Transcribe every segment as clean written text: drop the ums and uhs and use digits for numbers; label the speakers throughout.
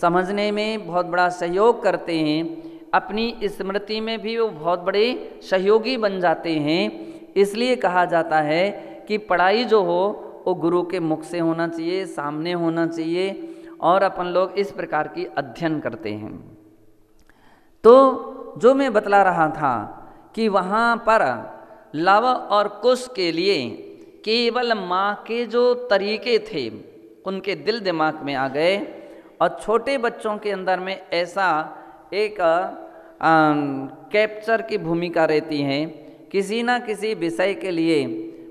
Speaker 1: समझने में बहुत बड़ा सहयोग करते हैं, अपनी स्मृति में भी वो बहुत बड़े सहयोगी बन जाते हैं। इसलिए कहा जाता है कि पढ़ाई जो हो वो गुरु के मुख से होना चाहिए, सामने होना चाहिए, और अपन लोग इस प्रकार की अध्ययन करते हैं। तो जो मैं बतला रहा था कि वहाँ पर लव और कुश के लिए केवल माँ के जो तरीके थे उनके दिल दिमाग में आ गए, और छोटे बच्चों के अंदर में ऐसा एक कैप्चर की भूमिका रहती है। किसी ना किसी विषय के लिए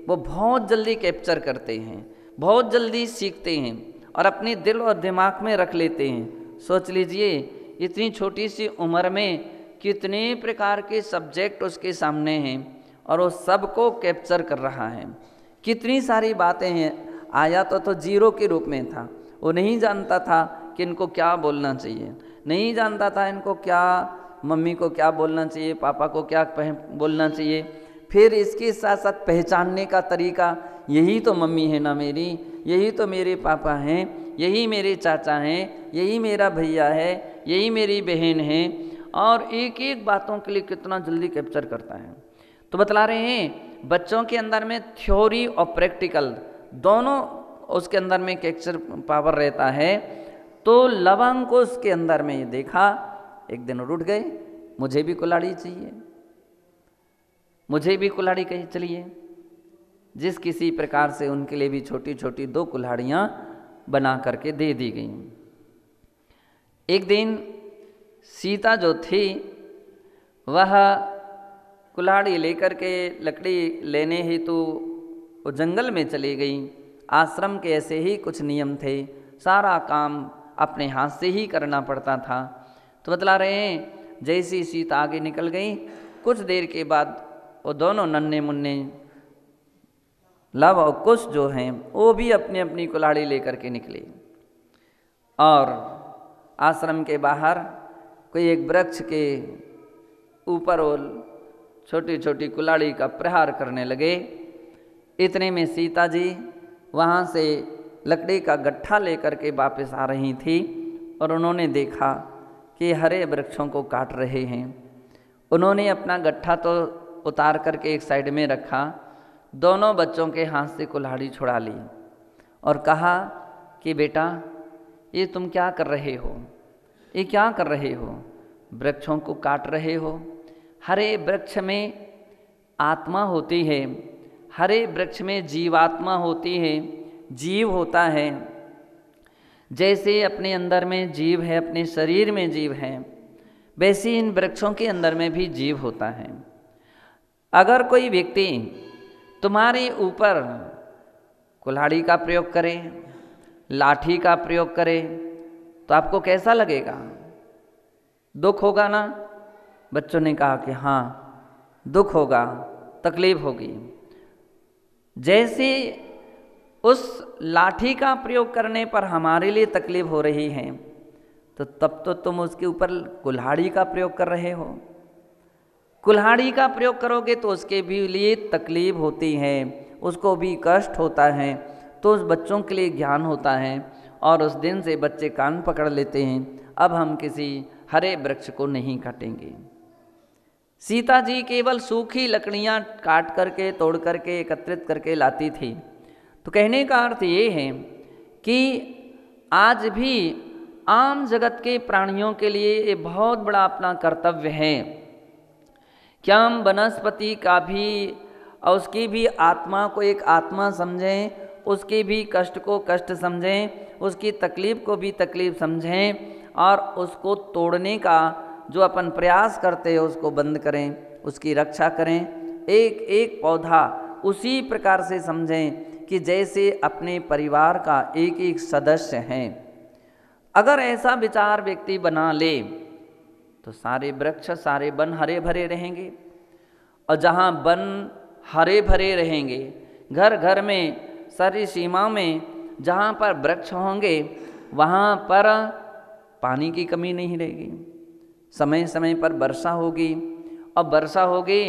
Speaker 1: वो बहुत जल्दी कैप्चर करते हैं, बहुत जल्दी सीखते हैं और अपने दिल और दिमाग में रख लेते हैं। सोच लीजिए इतनी छोटी सी उम्र में कितने प्रकार के सब्जेक्ट उसके सामने हैं और वो सबको कैप्चर कर रहा है। कितनी सारी बातें हैं। आया तो जीरो के रूप में था, वो नहीं जानता था कि इनको क्या बोलना चाहिए, नहीं जानता था इनको क्या, मम्मी को क्या बोलना चाहिए, पापा को क्या बोलना चाहिए। फिर इसके साथ साथ पहचानने का तरीका, यही तो मम्मी है ना मेरी, यही तो मेरे पापा हैं, यही मेरे चाचा हैं, यही मेरा भैया है, यही मेरी बहन है, और एक एक बातों के लिए कितना जल्दी कैप्चर करता है। तो बतला रहे हैं बच्चों के अंदर में थ्योरी और प्रैक्टिकल दोनों उसके अंदर में कैप्चर पावर रहता है। तो लवंग को उसके अंदर में ये देखा, एक दिन उठ गए, मुझे भी कुल्हाड़ी चाहिए, मुझे भी कुल्हाड़ी कही चलिए। जिस किसी प्रकार से उनके लिए भी छोटी छोटी 2 कुल्हाड़ियाँ बना करके दे दी गई। एक दिन सीता जो थी वह कुल्हाड़ी लेकर के लकड़ी लेने हेतु वो जंगल में चली गई। आश्रम के ऐसे ही कुछ नियम थे, सारा काम अपने हाथ से ही करना पड़ता था। तो बतला रहे हैं जैसी सीता आगे निकल गई, कुछ देर के बाद वो दोनों नन्हे मुन्ने लव और कुश जो हैं वो भी अपनी अपनी कुल्हाड़ी लेकर के निकले, और आश्रम के बाहर कोई एक वृक्ष के ऊपर वो छोटी छोटी कुल्हाड़ी का प्रहार करने लगे। इतने में सीता जी वहाँ से लकड़ी का गट्ठा लेकर के वापस आ रही थी, और उन्होंने देखा कि हरे वृक्षों को काट रहे हैं। उन्होंने अपना गट्ठा तो उतार करके एक साइड में रखा, दोनों बच्चों के हाथ से कुल्हाड़ी छुड़ा ली और कहा कि बेटा ये तुम क्या कर रहे हो, ये क्या कर रहे हो, वृक्षों को काट रहे हो। हरे वृक्ष में आत्मा होती है, हरे वृक्ष में जीवात्मा होती है, जीव होता है। जैसे अपने अंदर में जीव है, अपने शरीर में जीव है, वैसे इन वृक्षों के अंदर में भी जीव होता है। अगर कोई व्यक्ति तुम्हारे ऊपर कुल्हाड़ी का प्रयोग करे, लाठी का प्रयोग करे, तो आपको कैसा लगेगा? दुख होगा ना? बच्चों ने कहा कि हाँ दुख होगा, तकलीफ होगी। जैसे उस लाठी का प्रयोग करने पर हमारे लिए तकलीफ हो रही है, तो तब तो तुम उसके ऊपर कुल्हाड़ी का प्रयोग कर रहे हो। कुल्हाड़ी का प्रयोग करोगे तो उसके भी लिए तकलीफ होती है, उसको भी कष्ट होता है। तो उस बच्चों के लिए ज्ञान होता है, और उस दिन से बच्चे कान पकड़ लेते हैं, अब हम किसी हरे वृक्ष को नहीं काटेंगे। सीता जी केवल सूखी लकड़ियाँ काट करके, तोड़ करके, एकत्रित करके लाती थी। तो कहने का अर्थ ये है कि आज भी आम जगत के प्राणियों के लिए ये बहुत बड़ा अपना कर्तव्य है कि हम वनस्पति का भी और उसकी भी आत्मा को एक आत्मा समझें, उसके भी कष्ट को कष्ट समझें, उसकी तकलीफ को भी तकलीफ समझें, और उसको तोड़ने का जो अपन प्रयास करते हैं उसको बंद करें, उसकी रक्षा करें। एक एक पौधा उसी प्रकार से समझें कि जैसे अपने परिवार का एक एक सदस्य हैं। अगर ऐसा विचार व्यक्ति बना ले तो सारे वृक्ष, सारे वन हरे भरे रहेंगे, और जहाँ वन हरे भरे रहेंगे, घर घर में, सारी सीमा में जहाँ पर वृक्ष होंगे वहाँ पर पानी की कमी नहीं रहेगी, समय समय पर वर्षा होगी, और वर्षा होगी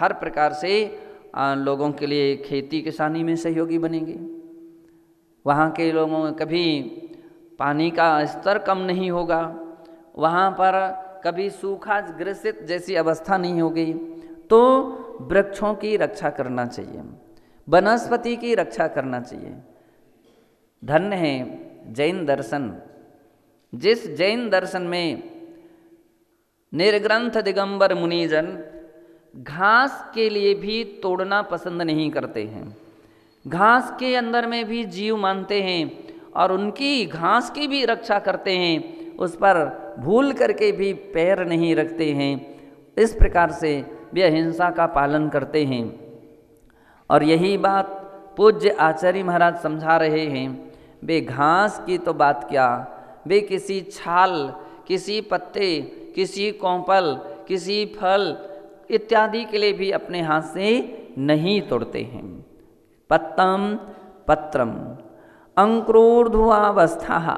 Speaker 1: हर प्रकार से लोगों के लिए खेती किसानी में सहयोगी बनेंगे। वहाँ के लोगों कभी पानी का स्तर कम नहीं होगा, वहाँ पर कभी सूखा ग्रसित जैसी अवस्था नहीं होगी। तो वृक्षों की रक्षा करना चाहिए, वनस्पति की रक्षा करना चाहिए। धन्य है जैन दर्शन, जिस जैन दर्शन में निर्ग्रंथ दिगंबर मुनिजन घास के लिए भी तोड़ना पसंद नहीं करते हैं, घास के अंदर में भी जीव मानते हैं और उनकी घास की भी रक्षा करते हैं, उस पर भूल करके भी पैर नहीं रखते हैं। इस प्रकार से वे अहिंसा का पालन करते हैं। और यही बात पूज्य आचार्य महाराज समझा रहे हैं। वे घास की तो बात क्या, वे किसी छाल, किसी पत्ते, किसी कोंपल, किसी फल इत्यादि के लिए भी अपने हाथ से नहीं तोड़ते हैं। पत्तम पत्रम अंकुरोर्ध्वावस्था,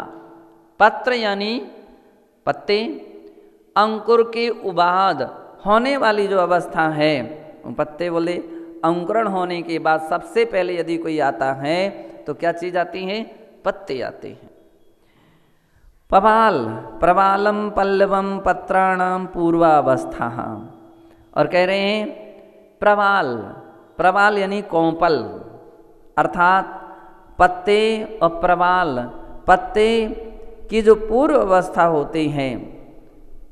Speaker 1: पत्र यानी पत्ते, अंकुर के उबाद होने वाली जो अवस्था है, पत्ते बोले अंकुरण होने के बाद सबसे पहले यदि कोई आता है तो क्या चीज आती है? पत्ते आते हैं। पवाल प्रवालम पल्लवम पत्राणाम पूर्वावस्था, और कह रहे हैं प्रवाल, प्रवाल यानी कोंपल, अर्थात पत्ते और प्रवाल, पत्ते की जो पूर्व अवस्था होती हैं,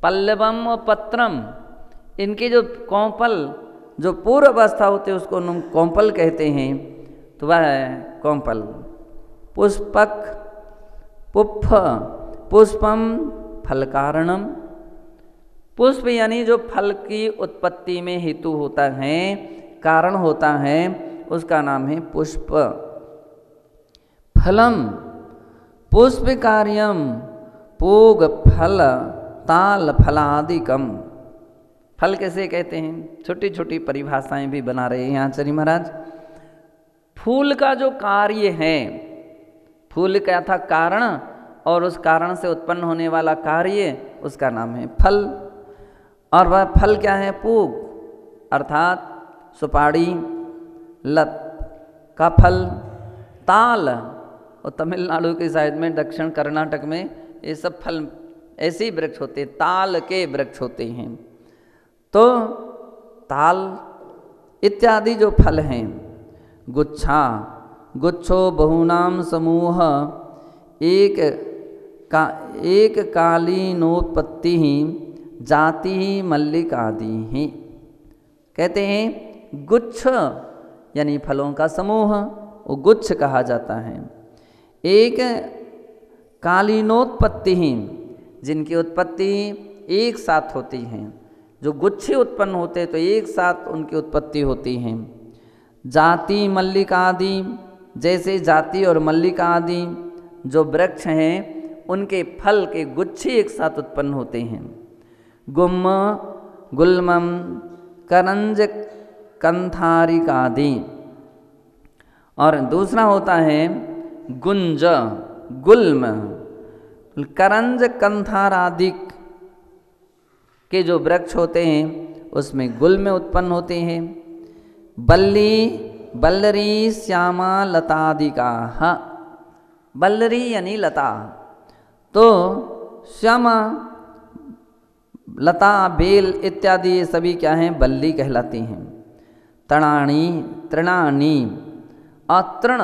Speaker 1: पल्लवम और पत्रम, इनकी जो कोंपल जो पूर्व अवस्था होती है उसको हम कोंपल कहते हैं। तो वह है कोंपल। पुष्पक पुष्प पुष्पम फल कारणम, पुष्प यानी जो फल की उत्पत्ति में हेतु होता है, कारण होता है, उसका नाम है पुष्प। फलम पुष्प कार्यम पूग फल ताल फलादिकम, फल कैसे कहते हैं? छोटी छोटी परिभाषाएं भी बना रहे हैं आचार्य महाराज। फूल का जो कार्य है, फूल क्या था? कारण, और उस कारण से उत्पन्न होने वाला कार्य, उसका नाम है फल। और वह फल क्या है? पूग, अर्थात सुपारी, लत का फल, ताल, और तमिलनाडु की साइड में, दक्षिण कर्नाटक में ये सब फल ऐसे ही वृक्ष होते हैं, ताल के वृक्ष होते हैं। तो ताल इत्यादि जो फल हैं, गुच्छा, गुच्छो बहुनाम समूह एक कालीनोत्पत्ति ही जाति ही मल्लिक आदि ही, कहते हैं गुच्छ यानी फलों का समूह, वो गुच्छ कहा जाता है। एक कालीनोत्पत्ति ही, जिनकी उत्पत्ति एक साथ होती है, जो गुच्छे उत्पन्न होते हैं तो एक साथ उनकी उत्पत्ति होती है। जाति मल्लिका आदि, जैसे जाति और मल्लिका आदि जो वृक्ष हैं उनके फल के गुच्छे एक साथ उत्पन्न होते हैं। गुम्म गुल्मम करंज कंथारिकादि, और दूसरा होता है गुंज गुल्म, करंज कंथारादिक के जो वृक्ष होते हैं उसमें गुल्म उत्पन्न होते हैं। बल्ली बल्लरी श्यामा लतादिका, बल्लरी यानी लता, तो श्यामा, लता, बेल इत्यादि ये सभी क्या हैं? बल्ली कहलाती हैं। तृणानी तृणानी, और तृण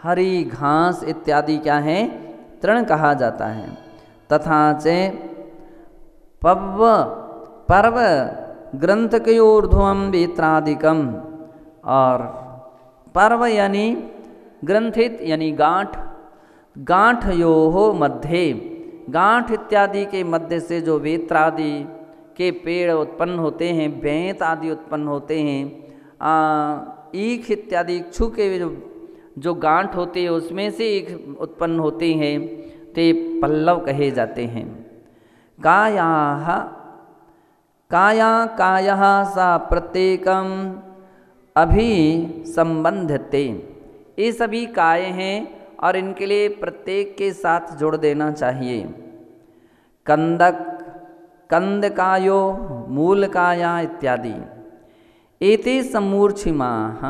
Speaker 1: हरी घास इत्यादि क्या है? तृण कहा जाता है। तथा च पव पर्व ग्रंथ के ऊर्ध्वम वेत्रादिकम, और पर्व यानी ग्रंथित यानी गांठ, गांठ यो हो मध्य, गांठ इत्यादि के मध्य से जो वेत्रादि के पेड़ उत्पन्न होते हैं, बेंत आदि उत्पन्न होते हैं, ईख इत्यादि इक्षु के जो गांठ होते हैं उसमें से ईख उत्पन्न होते हैं, ते पल्लव कहे जाते हैं। कायाः काया कायः सा प्रत्येकम अभी संबंधते, ये सभी काय हैं और इनके लिए प्रत्येक के साथ जोड़ देना चाहिए। कंदक कंद कायो मूल काया इत्यादि, एते समूर्छिमाः,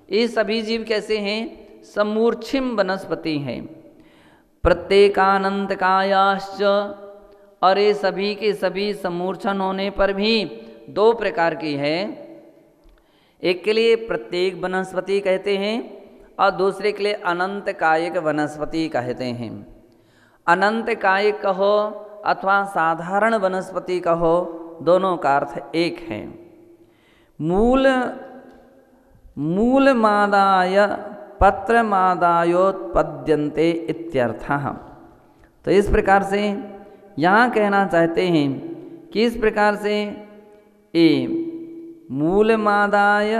Speaker 1: ये सभी जीव कैसे हैं? समूर्छिम वनस्पति हैं। प्रत्येकानंत कायाश्च, और ये सभी के सभी समूर्छन होने पर भी दो प्रकार की है। एक के लिए प्रत्येक वनस्पति कहते हैं और दूसरे के लिए अनंत कायिक वनस्पति कहते हैं। अनंत कायिक कहो अथवा साधारण वनस्पति कहो, दोनों का अर्थ एक है। मूल मादाय पत्र मादायोत्पद्यन्ते इत्यर्थः। तो इस प्रकार से यहाँ कहना चाहते हैं कि इस प्रकार से ये मूल मादाय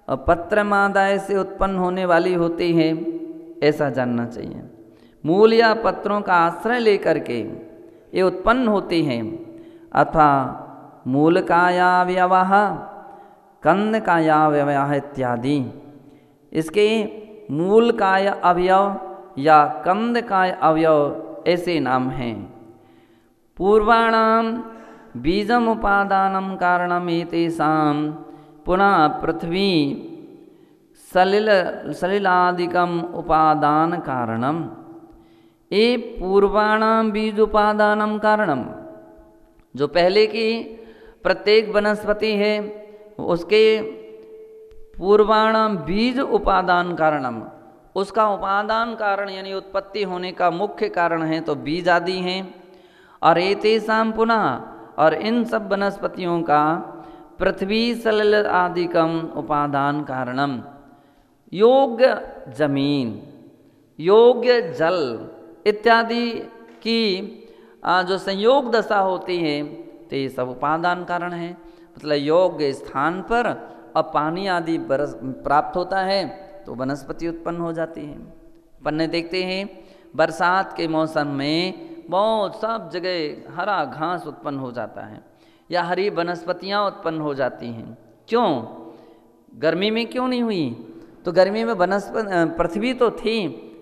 Speaker 1: और पत्र मादाय से उत्पन्न होने वाली होती है, ऐसा जानना चाहिए। मूल या पत्रों का आश्रय लेकर के ये उत्पन्न होती हैं, अथवा मूल कायावयवः कंद कायावयवः इत्यादि। इसके मूल काय अवयव या कंद काय अवयव ऐसे नाम हैं। पूर्वाणाम बीजम उपादानम कारणम एतेषां पुनः पृथ्वी सलिलादिकम उपादान कारणम। ये पूर्वाणाम बीज उपादानम कारणम, जो पहले की प्रत्येक वनस्पति है उसके पूर्वाणाम बीज उपादान कारणम, उसका उपादान कारण यानी उत्पत्ति होने का मुख्य कारण है तो बीज आदि हैं। और एतेषां पुनः, और इन सब वनस्पतियों का पृथ्वी सलिल आदिकम उपादान कारणम, योग्य जमीन, योग्य जल इत्यादि की जो संयोग दशा होती है तो ये सब उपादान कारण है। मतलब योग्य स्थान पर अब पानी आदि प्राप्त होता है तो वनस्पति उत्पन्न हो जाती है। अपन देखते हैं बरसात के मौसम में बहुत सब जगह हरा घास उत्पन्न हो जाता है या हरी वनस्पतियाँ उत्पन्न हो जाती हैं। क्यों? गर्मी में क्यों नहीं हुई? तो गर्मी में पृथ्वी तो थी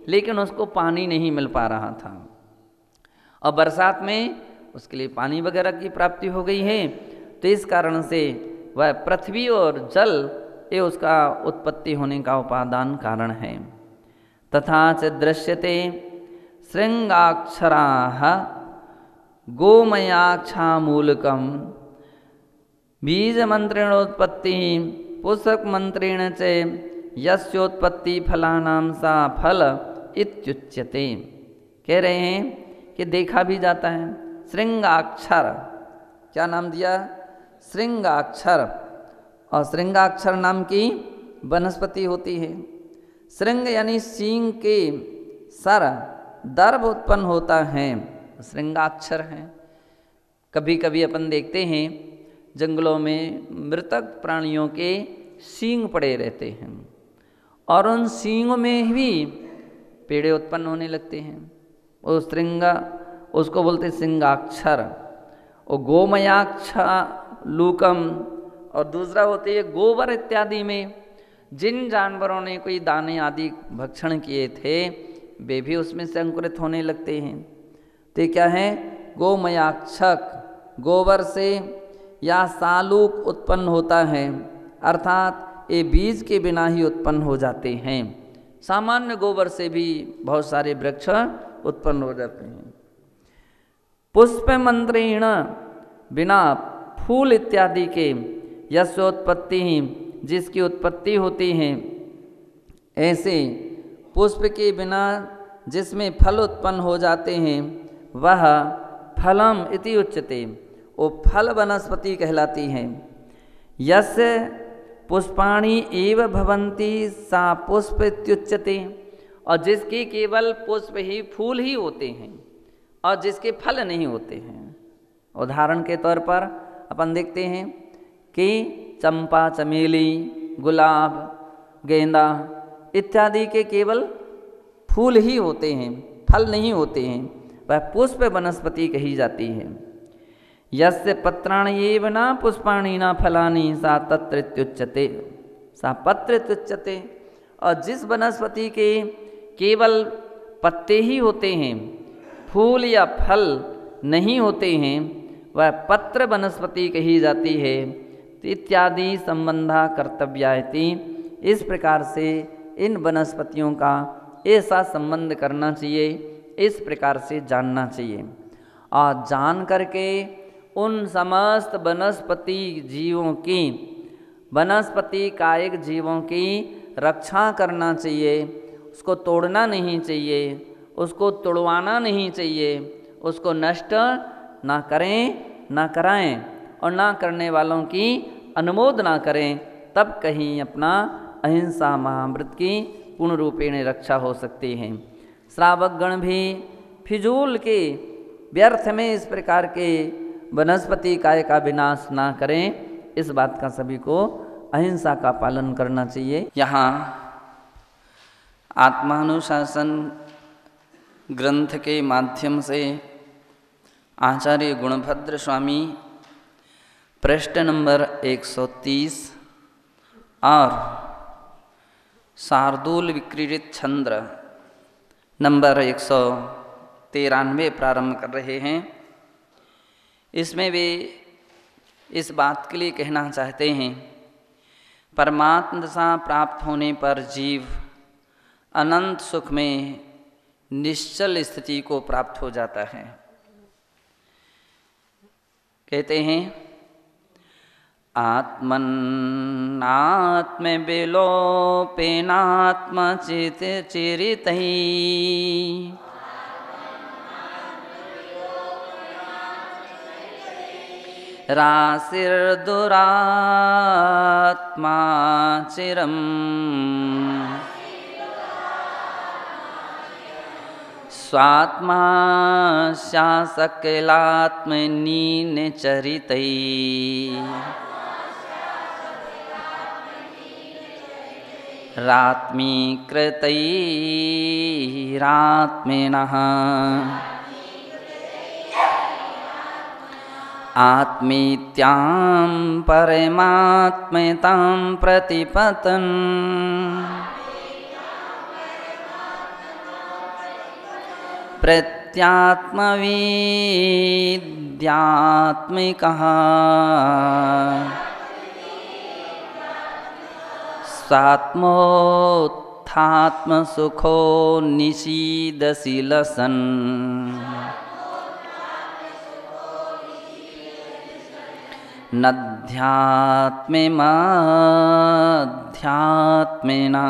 Speaker 1: लेकिन उसको पानी नहीं मिल पा रहा था, और बरसात में उसके लिए पानी वगैरह की प्राप्ति हो गई है। तो इस कारण से वह पृथ्वी और जल ये उसका उत्पत्ति होने का उपादान कारण है। तथा च दृश्यते श्रृंगाक्षराः गोमयाक्षामूलकं बीजमंत्रेणोत्पत्ति पुष्पमंत्रेण च यस्योत्पत्ति फलानां सा फल इत्युच्यते। कह रहे हैं कि देखा भी जाता है श्रृंगाक्षर, क्या नाम दिया? श्रृंगाक्षर। और श्रृंगाक्षर नाम की वनस्पति होती है। श्रृंग यानी सींग के सर दर्भ उत्पन्न होता है, श्रृंगाक्षर है। कभी कभी अपन देखते हैं जंगलों में मृतक प्राणियों के सींग पड़े रहते हैं और उन सींगों में भी पेड़े उत्पन्न होने लगते हैं। वो श्रृंगा, उसको बोलते श्रृंगाक्षर। और गोमयाक्षा लूकम, और दूसरा होती है गोबर इत्यादि में जिन जानवरों ने कोई दाने आदि भक्षण किए थे वे भी उसमें से अंकुरित होने लगते हैं। तो क्या है? गोमयाक्षक, गोबर से या सालूक उत्पन्न होता है, अर्थात ये बीज के बिना ही उत्पन्न हो जाते हैं। सामान्य गोबर से भी बहुत सारे वृक्ष उत्पन्न हो जाते हैं। पुष्प मंत्रेण, बिना फूल इत्यादि के, यस्योत्पत्ति, जिसकी उत्पत्ति होती है, ऐसे पुष्प के बिना जिसमें फल उत्पन्न हो जाते हैं वह फलम इति उच्यते, वो फल वनस्पति कहलाती है। यस्य पुष्पाणि एव भवन्ति सा पुष्प इत्युच्यते, और जिसके केवल पुष्प ही फूल ही होते हैं और जिसके फल नहीं होते हैं। उदाहरण के तौर पर अपन देखते हैं कि चंपा, चमेली, गुलाब, गेंदा इत्यादि के केवल फूल ही होते हैं, फल नहीं होते हैं, वह पुष्प वनस्पति कही जाती है। यस्य पत्राणि एव न पुष्पाणि न फलानि सा तत्र इत्युच्यते, सा पत्र इत्युच्यते। और जिस वनस्पति के केवल पत्ते ही होते हैं, फूल या फल नहीं होते हैं, वह पत्र वनस्पति कही जाती है। इत्यादि संबंधा कर्तव्या इति, इस प्रकार से इन वनस्पतियों का ऐसा संबंध करना चाहिए इस प्रकार से जानना चाहिए। और जान करके उन समस्त वनस्पति जीवों की, वनस्पति कायिक जीवों की रक्षा करना चाहिए। उसको तोड़ना नहीं चाहिए, उसको तोड़वाना नहीं चाहिए, उसको नष्ट ना करें ना कराएं और ना करने वालों की अनुमोदना करें। तब कहीं अपना अहिंसा महामृत की पूर्ण रूपेण रक्षा हो सकती है। श्रावक गण भी फिजूल के व्यर्थ में इस प्रकार के वनस्पति काय का विनाश ना करें, इस बात का सभी को अहिंसा का पालन करना चाहिए। यहाँ आत्मानुशासन ग्रंथ के माध्यम से आचार्य गुणभद्र स्वामी पृष्ठ नंबर 130 और शार्दूल विक्रीडित छंद नंबर 193 प्रारंभ कर रहे हैं। इसमें वे इस बात के लिए कहना चाहते हैं, परमात्म दशा प्राप्त होने पर जीव अनंत सुख में निश्चल स्थिति को प्राप्त हो जाता है। कहते हैं, आत्मन्नात्म विलोपेनात्म चित चिरितहि राशिर्दुरात्मा चिरम् स्वात्मा शासकलात्मनीन चरितै रात्मीकृतैरात्मेनः आत्मीत्यां परमात्मतां प्रतिपतन् प्रत्यात्मविद्यात्मिकः स्वात्मोत्थात्मसुखो निषीदसि लसन् नध्यात्मेनाध्यात्मेना।